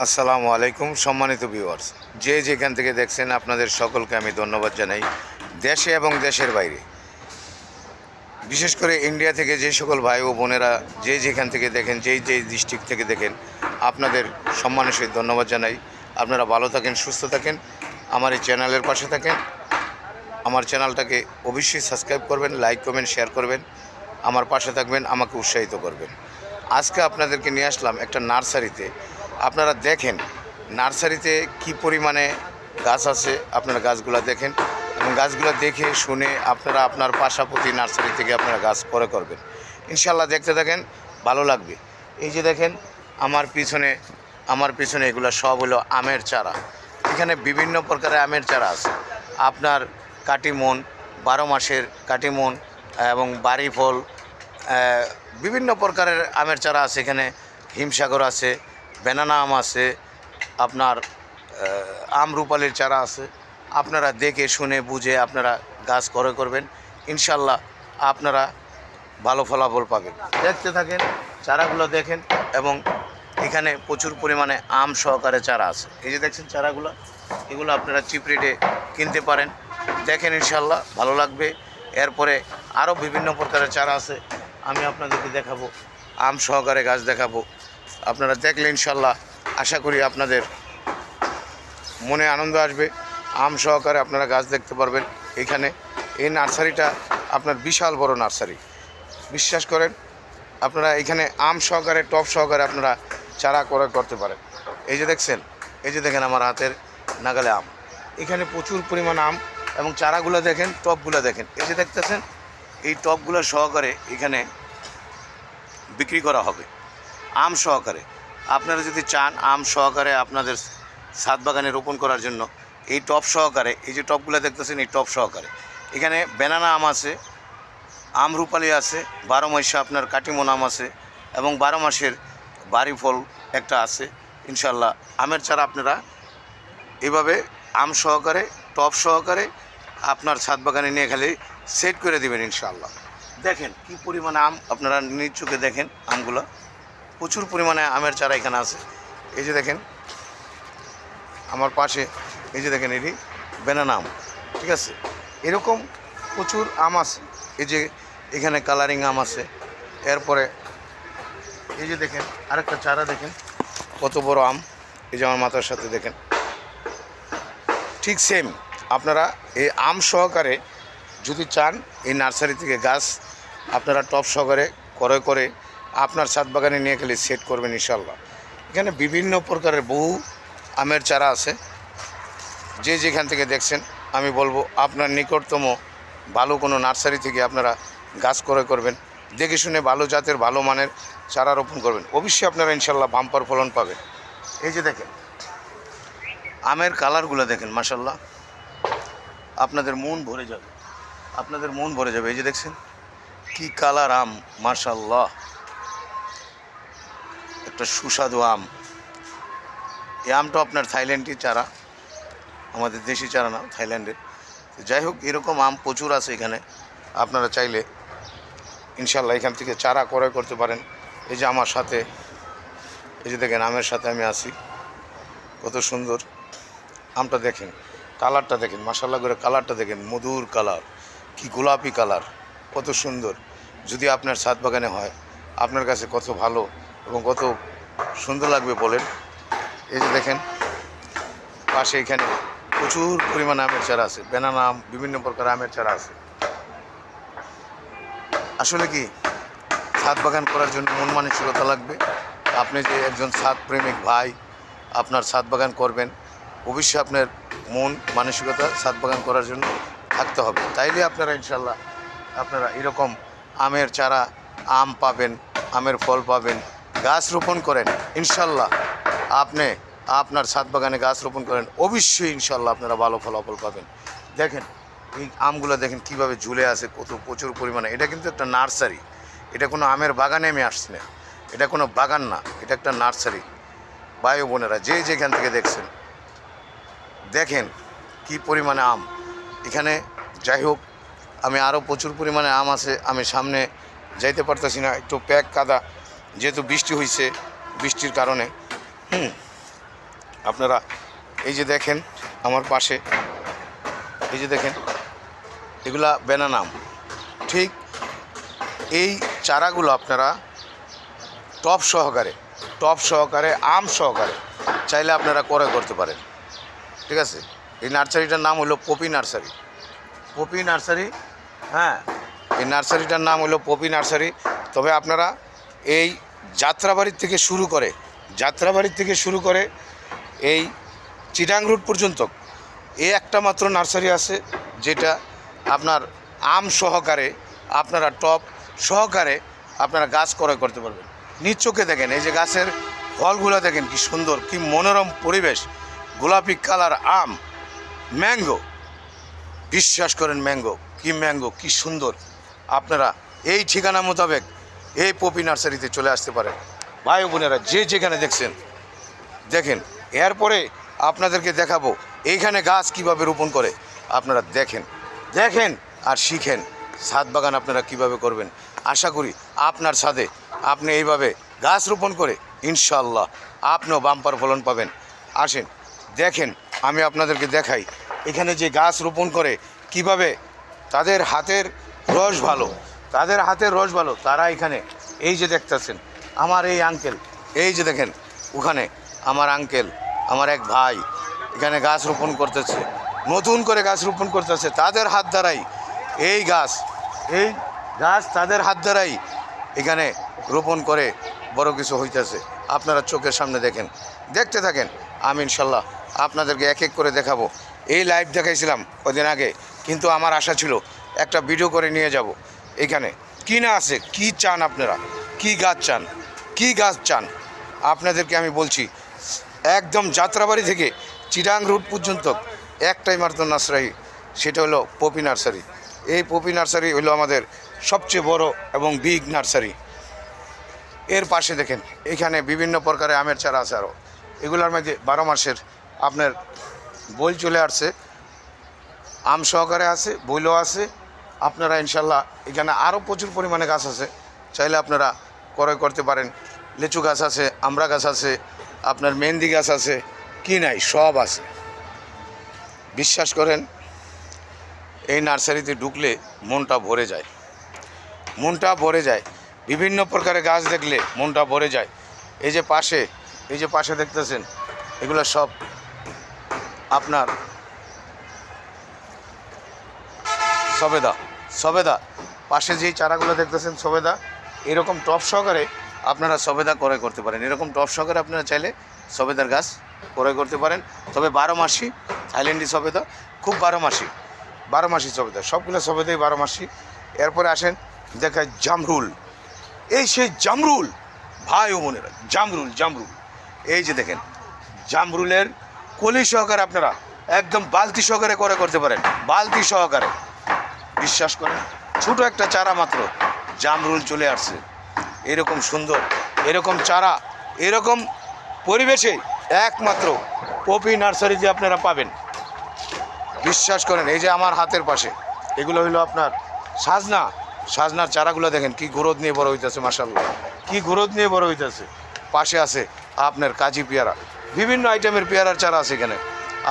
আসসালামু আলাইকুম সম্মানিত ভিউয়ার্স, যে যেখান থেকে দেখছেন আপনাদের সকলকে আমি ধন্যবাদ জানাই। দেশে এবং দেশের বাইরে, বিশেষ করে ইন্ডিয়া থেকে যে সকল ভাই ও বোনেরা যে যেখান থেকে দেখেন, যেই ডিস্ট্রিক্ট থেকে দেখেন, আপনাদের সম্মানের সহিত ধন্যবাদ জানাই। আপনারা ভালো থাকেন, সুস্থ থাকেন, আমার এই চ্যানেলের পাশে থাকেন। আমার চ্যানেলটাকে অবশ্যই সাবস্ক্রাইব করবেন, লাইক করবেন, শেয়ার করবেন, আমার পাশে থাকবেন, আমাকে উৎসাহিত করবেন। আজকে আপনাদেরকে নিয়ে আসলাম একটা নার্সারিতে। আপনারা দেখেন নার্সারিতে কি পরিমাণে গাছ আছে, আপনারা গাছগুলো দেখেন এবং গাছগুলো দেখে শুনে আপনারা আপনার পাশাপাশি নার্সারি থেকে আপনারা গাছ পরে করবেন। ইনশাল্লাহ দেখতে থাকেন, ভালো লাগবে। এই যে দেখেন আমার পিছনে এগুলো সব হলো আমের চারা। এখানে বিভিন্ন প্রকারের আমের চারা আছে। আপনার কাটিমন, 12 মাসের কাটিমন এবং বাড়ি ফল, বিভিন্ন প্রকারের আমের চারা আছে। এখানে হিমসাগর আছে, বেনানা আম আছে, আপনার আমরুপালির চারা আছে। আপনারা দেখে শুনে বুঝে আপনারা গাছ করবেন, ইনশাল্লাহ আপনারা ভালো ফলাফল পাবেন। দেখতে থাকেন, চারাগুলো দেখেন এবং এখানে প্রচুর পরিমাণে আম সহকারে চারা আছে। এই যে দেখছেন চারাগুলো, এগুলো আপনারা চিপ রেটে কিনতে পারেন। দেখেন, ইনশাল্লাহ ভালো লাগবে। এরপরে আরও বিভিন্ন প্রকারের চারা আছে, আমি আপনাদেরকে দেখাবো, আম সহকারে গাছ দেখাবো। আপনারা দেখলে ইনশাল্লাহ আশা করি আপনাদের মনে আনন্দ আসবে। আম সহকারে আপনারা গাছ দেখতে পারবেন। এখানে এই নার্সারিটা আপনার বিশাল বড় নার্সারি, বিশ্বাস করেন। আপনারা এখানে আম সহকারে, টপ সহকারে আপনারা চারা করতে পারেন। এই যে দেখেন আমার হাতের নাগালে আম। এখানে প্রচুর পরিমাণ আম এবং চারাগুলো দেখেন, টপগুলো দেখেন। এই যে দেখতেছেন, এই টপগুলো সহকারে এখানে বিক্রি করা হবে আম সহকারে। আপনারা যদি চান আম সহকারে আপনাদের ছাদ বাগানে রোপণ করার জন্য, এই টপ সহকারে, এই যে টপগুলো দেখতেছেন, এই টপ সহকারে এখানে বেনানা আম আছে, আমরুপালি আছে, 12 মাসে আপনার কাটিমন আম আছে এবং 12 মাসের বাড়ি ফল একটা আছে। ইনশাল্লাহ আমের চারা আপনারা এভাবে আম সহকারে, টপ সহকারে আপনার ছাদ বাগানে নিয়ে খালি সেট করে দেবেন। ইনশাল্লাহ দেখেন কি পরিমাণে আম, আপনারা নিজ চোখে দেখেন আমগুলো। প্রচুর পরিমাণে আমের চারা এখানে আছে। এই যে দেখেন আমার পাশে, এই যে দেখেন এটি বেনানা আম, ঠিক আছে। এরকম প্রচুর আম আছে। এই যে এখানে কালারিং আম আছে। এরপরে এই যে দেখেন আরেকটা চারা, দেখেন কত বড় আম। এই যে আমার মাথার সাথে দেখেন, ঠিক সেম। আপনারা এই আম সহকারে যদি চান, এই নার্সারি থেকে গাছ আপনারা টপ সহকারে করে আপনার ছাদ বাগানে নিয়ে গেলে সেট করবেন। ইনশাল্লাহ এখানে বিভিন্ন প্রকারের বহু আমের চারা আছে। যে যেখান থেকে দেখছেন, আমি বলবো আপনার নিকটতম ভালো কোনো নার্সারি থেকে আপনারা গাছ করবেন। দেখে শুনে ভালো জাতের, ভালো মানের চারা রোপণ করবেন। অবশ্যই আপনারা ইনশাল্লাহ বাম্পার ফলন পাবেন। এই যে দেখেন আমের কালারগুলো দেখেন, মাশাল্লাহ আপনাদের মন ভরে যাবে। এই যে দেখছেন কি কালার আম, মাশাল্লাহ একটা সুস্বাদু আম। এই আমটা আপনার থাইল্যান্ডের চারা, আমাদের দেশি চারা না, থাইল্যান্ডের। যাই হোক, এরকম আম প্রচুর আছে এখানে। আপনারা চাইলে ইনশাল্লাহ এখান থেকে চারা করতে পারেন। এই যে আমার সাথে, এই যে দেখেন আমের সাথে আমি আছি, কত সুন্দর আমটা দেখেন, কালারটা দেখেন, মাশাল্লাহ করে কালারটা দেখেন, মধুর কালার, কি গোলাপি কালার, কত সুন্দর। যদি আপনার ছাদ বাগানে হয়, আপনার কাছে কত ভালো এবং কত সুন্দর লাগবে বলেন। এই যে দেখেন পাশে এখানে প্রচুর পরিমাণে আমের চারা আছে, বেনানা আম, বিভিন্ন প্রকার আমের চারা আছে। আসলে কি, ছাদ বাগান করার জন্য মন মানসিকতা লাগবে। আপনি যে একজন ছাদ প্রেমিক ভাই, আপনার ছাদ বাগান করবেন, অবশ্যই আপনার মন মানসিকতা ছাদ বাগান করার জন্য থাকতে হবে। তাইলে আপনারা ইনশাল্লাহ আপনারা এরকম আমের চারা, আম পাবেন, আমের ফল পাবেন। গাছ রোপণ করেন, ইনশাল্লাহ আপনি আপনার ছাদ বাগানে গাছ রোপণ করেন, অবশ্যই ইনশাল্লাহ আপনারা ভালো ফলাফল পাবেন। দেখেন এই আমগুলো দেখেন কীভাবে ঝুলে আছে, কত প্রচুর পরিমাণে। এটা কিন্তু একটা নার্সারি, এটা কোনো আমের বাগানে আমি আসছি না, এটা কোনো বাগান না, এটা একটা নার্সারি। ভাই ও বোনেরা যে যেখান থেকে দেখছেন, দেখেন কি পরিমাণে আম এখানে। যাই হোক, আমি আরও প্রচুর পরিমাণে আম আছে, আমি সামনে যাইতে পারতেছি না, একটু প্যাক কাদা, যেহেতু বৃষ্টি হয়েছে, বৃষ্টির কারণে আপনারা এই যে দেখেন আমার পাশে, এই যে দেখেন এগুলা ব্যানানা আম। ঠিক এই চারাগুলো আপনারা টপ সহকারে আম সহকারে চাইলে আপনারা ক্রয় করতে পারেন। ঠিক আছে, এই নার্সারিটার নাম হলো পপি নার্সারি। হ্যাঁ, এই নার্সারিটার নাম হলো পপি নার্সারি। তবে আপনারা এই যাত্রাবাড়ির থেকে শুরু করে এই চিটাং রোড পর্যন্ত এই একটা মাত্র নার্সারি আছে, যেটা আপনার আম সহকারে আপনারা টপ সহকারে আপনারা গাছ ক্রয় করতে পারবেন। নিজ চোখে দেখেন, এই যে গাছের ফলগুলো দেখেন কি সুন্দর, কি মনোরম পরিবেশ, গোলাপি কালার আম, ম্যাঙ্গো। বিশ্বাস করেন ম্যাঙ্গো কি সুন্দর। আপনারা এই ঠিকানা মোতাবেক এই পপি নার্সারিতে চলে আসতে পারেন। ভাই বোনেরা যে যেখানে দেখেন। এরপরে আপনাদেরকে দেখাবো এইখানে গাছ কিভাবে রোপণ করে। আপনারা দেখেন আর শিখেন। ছাদ বাগান আপনারা কিভাবে করবেন। আশা করি আপনার ছাদে আপনি এইভাবে গাছ রোপণ করে ইনশাআল্লাহ আপনিও বাম্পার ফলন পাবেন। আসেন দেখেন, আমি আপনাদেরকে দেখাই এখানে যে গাছ রোপণ করে কিভাবে তাদের হাতের রস ভালো, তারা এখানে এই যে দেখতেছেন আমার এই আঙ্কেল, এই যে দেখেন ওখানে আমার আঙ্কেল, আমার এক ভাই এখানে গাছ রোপণ করতেছে, নতুন করে গাছ রোপণ করতেছে তাদের হাত দ্বারাই। এই গাছ তাদের হাত দ্বারাই এখানে রোপণ করে বড় কিছু হইতেছে। আপনারা চোখের সামনে দেখতে থাকেন। আমি ইনশাল্লাহ আপনাদেরকে এক এক করে দেখাবো। এই লাইভ দেখাইছিলাম কদিন আগে, কিন্তু আমার আশা ছিল একটা ভিডিও করে নিয়ে যাব। এখানে কি না আছে, কি চান আপনারা, কি গাছ চান আপনাদেরকে আমি বলছি। একদম যাত্রাবাড়ি থেকে চিটাং রোড পর্যন্ত একটাই মাত্র নার্সারি, সেটা হলো পপি নার্সারি। এই পপি নার্সারি হলো আমাদের সবচেয়ে বড় এবং বিগ নার্সারি। এর পাশে দেখেন এখানে বিভিন্ন প্রকারের আমের চারা আছে, আরও এগুলোর মধ্যে 12 মাসের আপনার বই চলে আসছে, আম সহকারে আছে, বইলও আছে। আপনারা ইনশাল্লাহ এখানে আরও প্রচুর পরিমাণে গাছ আছে, চাইলে আপনারা ক্রয় করতে পারেন। লিচু গাছ আছে, আমড়া গাছ আছে, আপনার মেহেন্দি গাছ আছে, কি নাই সব আছে। বিশ্বাস করেন এই নার্সারিতে ঢুকলে মনটা ভরে যায়। বিভিন্ন প্রকারের গাছ দেখলে মনটা ভরে যায়। এই যে পাশে দেখতেছেন এগুলো সব আপনার সবেদা। পাশে যেই চারাগুলো দেখতেছেন সবেদা, এরকম টপ সহকারে আপনারা সবেদা ক্রয় করতে পারেন। এরকম টপ সহকারে আপনারা চাইলে সবেদার গাছ ক্রয় করতে পারেন। তবে 12 মাসি থাইল্যান্ডি সবেদা, খুব 12 মাসি সবেদা, সবগুলো সবেদাই 12 মাসি। এরপরে আসেন দেখায় জামরুল। এই সেই জামরুল ভাই ও বোনেরা, জামরুল এই যে দেখেন জামরুলের কলি সহকারে আপনারা একদম বালতি সহকারে ক্রয় করতে পারেন, বালতি সহকারে। বিশ্বাস করেন ছোট একটা চারা মাত্র জামরুল চলে আসছে। এরকম সুন্দর, এরকম চারা, এরকম পরিবেশে একমাত্র পপি নার্সারিতে আপনারা পাবেন। বিশ্বাস করেন এই যে আমার হাতের পাশে এগুলো হলো আপনার সাজনার চারাগুলো দেখেন কি গ্রোথ নিয়ে বড় হইতেছে, মাশাআল্লাহ কি গ্রোথ নিয়ে বড় হইতেছে। পাশে আছে আপনার কাজি পেয়ারা, বিভিন্ন আইটেমের পেয়ারার চারা আছে এখানে।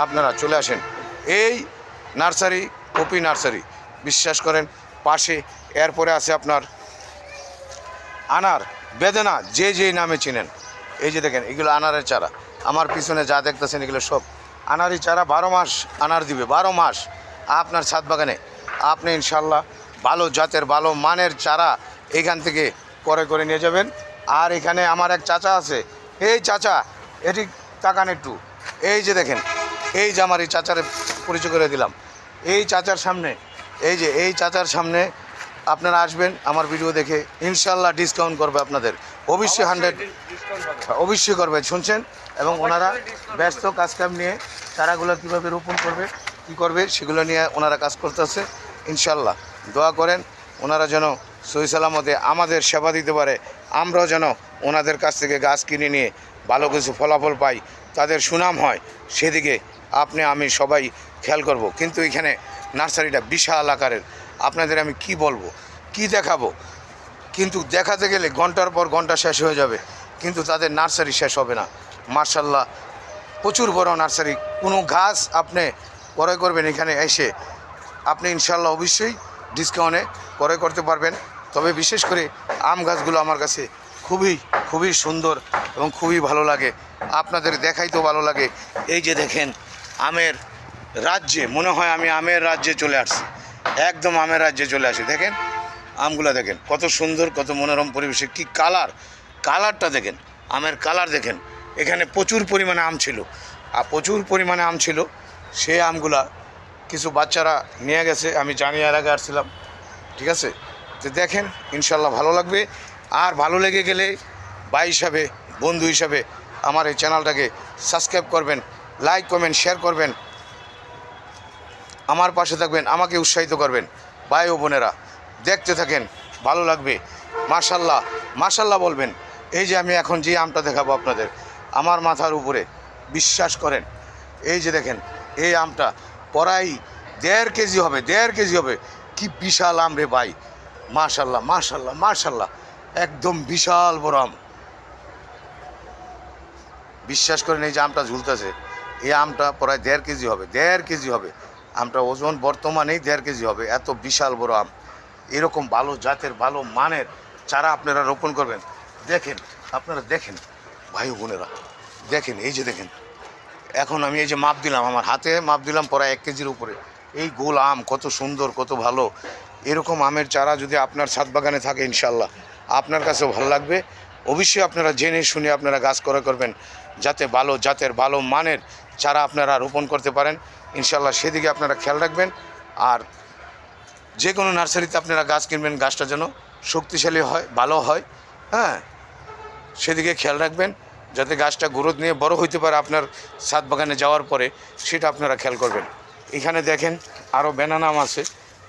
আপনারা চলে আসেন এই নার্সারি, পপি নার্সারি। বিশ্বাস করেন পাশে এরপরে আছে আপনার আনার, বেদেনা, যে নামে চিনেন। এই যে দেখেন এগুলো আনারের চারা, আমার পিছনে যা দেখতেছেন এগুলো সব আনারই চারা। 12 মাস আনার দিবে, 12 মাস আপনার ছাদ বাগানে। আপনি ইনশাল্লাহ ভালো জাতের ভালো মানের চারা এখান থেকে ক্রয় করে নিয়ে যাবেন। আর এখানে আমার এক চাচা আছে, এই চাচা এটি তাকান একটু, এই যে দেখেন, এই যে আমার এই চাচারে পরিচয় করে দিলাম। এই চাচার সামনে আপনারা আসবেন আমার ভিডিও দেখে, ইনশাল্লাহ ডিসকাউন্ট করবে আপনাদের, অবশ্যই 100 অবশ্যই করবে, শুনছেন। এবং ওনারা ব্যস্ত কাজকাম নিয়ে চারাগুলো কীভাবে রোপণ করবে, কী করবে সেগুলো নিয়ে ওনারা কাজ করতেছে। ইনশাল্লাহ দোয়া করেন ওনারা যেন সহি সালামতে আমাদের সেবা দিতে পারে, আমরাও যেন ওনাদের কাছ থেকে গাছ কিনে নিয়ে ভালো কিছু ফলাফল পাই, তাদের সুনাম হয়, সেদিকে আমি সবাই খেয়াল করব। কিন্তু এখানে নার্সারিটা বিশাল আকারের, আপনাদের আমি কি বলবো, কি দেখাবো, কিন্তু দেখাতে গেলে ঘন্টার পর ঘন্টা শেষ হয়ে যাবে, কিন্তু তাদের নার্সারি শেষ হবে না। মাশাআল্লাহ প্রচুর বড় নার্সারি। কোনো গাছ আপনি ক্রয় করবেন এখানে এসে, আপনি ইনশাল্লাহ অবশ্যই ডিসকাউন্টে ক্রয় করতে পারবেন। তবে বিশেষ করে আম গাছগুলো আমার কাছে খুবই খুবই সুন্দর এবং খুবই ভালো লাগে, আপনাদের দেখাইতেও ভালো লাগে। এই যে দেখেন আমের রাজ্যে, মনে হয় আমি আমের রাজ্যে চলে আসছি, একদম আমের রাজ্যে চলে আসি। দেখেন আমগুলো দেখেন কত সুন্দর, কত মনোরম পরিবেশে, কি কালারটা দেখেন, আমের কালার দেখেন। এখানে প্রচুর পরিমাণে আম ছিল, আর প্রচুর পরিমাণে আম ছিল। সেই আমগুলা কিছু বাচ্চারা নিয়ে গেছে, আমি জানি, এর আগে আসছিলাম, ঠিক আছে। তো দেখেন ইনশাল্লাহ ভালো লাগবে। আর ভালো লেগে গেলে ভাই হিসাবে, বন্ধু হিসাবে আমার এই চ্যানেলটাকে সাবস্ক্রাইব করবেন, লাইক কমেন্ট শেয়ার করবেন, আমার পাশে থাকবেন, আমাকে উৎসাহিত করবেন। ভাই ও বোনেরা দেখতে থাকেন, ভালো লাগবে। মাশাল্লাহ মাশাল্লাহ বলবেন। এই যে আমি এখন যে আমটা দেখাবো আপনাদের, আমার মাথার উপরে, বিশ্বাস করেন, এই যে দেখেন এই আমটা প্রায় 1.5 কেজি হবে, 1.5 কেজি হবে। কি বিশাল আম রে ভাই, মাশাল্লাহ মাশাল্লাহ মাশাল্লাহ, একদম বিশাল বড় আম। বিশ্বাস করেন এই যে আমটা ঝুলতেছে, এই আমটা প্রায় 1.5 কেজি হবে, 1.5 কেজি হবে। আমটা ওজন বর্তমানেই 1.5 কেজি হবে, এত বিশাল বড় আম। এরকম ভালো জাতের, ভালো মানের চারা আপনারা রোপণ করবেন। দেখেন, আপনারা দেখেন ভাই বোনেরা, দেখেন এই যে দেখেন, এখন আমি এই যে মাপ দিলাম, আমার হাতে মাপ দিলাম প্রায় 1 কেজির উপরে। এই গোল আম কত সুন্দর, কত ভালো। এরকম আমের চারা যদি আপনার ছাদ বাগানে থাকে ইনশাল্লাহ আপনার কাছেও ভালো লাগবে। অবশ্যই আপনারা জেনে শুনে আপনারা গাছ ক্রয় করবেন, যাতে ভালো জাতের, ভালো মানের চারা আপনারা রোপণ করতে পারেন ইনশাল্লাহ। সেদিকে আপনারা খেয়াল রাখবেন। আর যে কোনো নার্সারিতে আপনারা গাছ কিনবেন, গাছটা যেন শক্তিশালী হয়, ভালো হয়, হ্যাঁ, সেদিকে খেয়াল রাখবেন, যাতে গাছটা গ্রোথ নিয়ে বড় হইতে পারে আপনার ছাদ বাগানে যাওয়ার পরে, সেটা আপনারা খেয়াল করবেন। এখানে দেখেন আরও ব্যানানা আম আছে,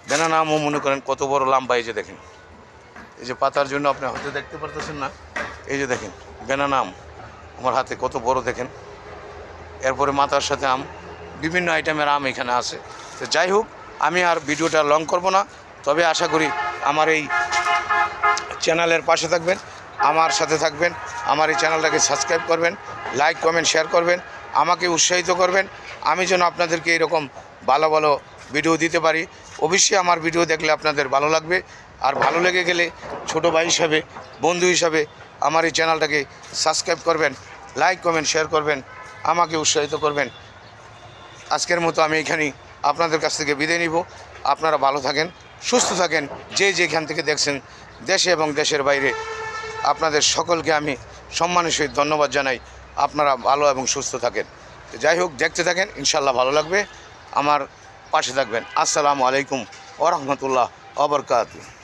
ব্যানানা আমও মনে করেন কত বড় লম্বা। এই যে দেখেন, এই যে পাতার জন্য আপনি হয়তো দেখতে পারতেছেন না, এই যে দেখেন ব্যানানা আম আমার হাতে কত বড় দেখেন। এরপরে মাথার সাথে আম, বিভিন্ন আইটেমের আম এখানে আছে। তো যাই হোক, আমি আর ভিডিওটা লং করব না, তবে আশা করি আমার এই চ্যানেলের পাশে থাকবেন, আমার সাথে থাকবেন, আমার এই চ্যানেলটাকে সাবস্ক্রাইব করবেন, লাইক কমেন্ট শেয়ার করবেন, আমাকে উৎসাহিত করবেন, আমি যেন আপনাদেরকে এরকম ভালো ভালো ভিডিও দিতে পারি। অবশ্যই আমার ভিডিও দেখলে আপনাদের ভালো লাগবে। আর ভালো লেগে গেলে ছোটো ভাই হিসাবে, বন্ধু হিসাবে আমার এই চ্যানেলটাকে সাবস্ক্রাইব করবেন, লাইক কমেন্ট শেয়ার করবেন, আমাকে উৎসাহিত করবেন। আজকের মতো আমি এখানেই আপনাদের কাছ থেকে বিদায় নিব। আপনারা ভালো থাকেন, সুস্থ থাকেন, যে যেখান থেকে দেখছেন, দেশে এবং দেশের বাইরে, আপনাদের সকলকে আমি সম্মানের সহিত ধন্যবাদ জানাই। আপনারা ভালো এবং সুস্থ থাকেন। যাই হোক, দেখতে থাকেন, ইনশাল্লাহ ভালো লাগবে, আমার পাশে থাকবেন। আসসালামু আলাইকুম ওয়া রাহমাতুল্লাহ ওয়া বারাকাতুহু।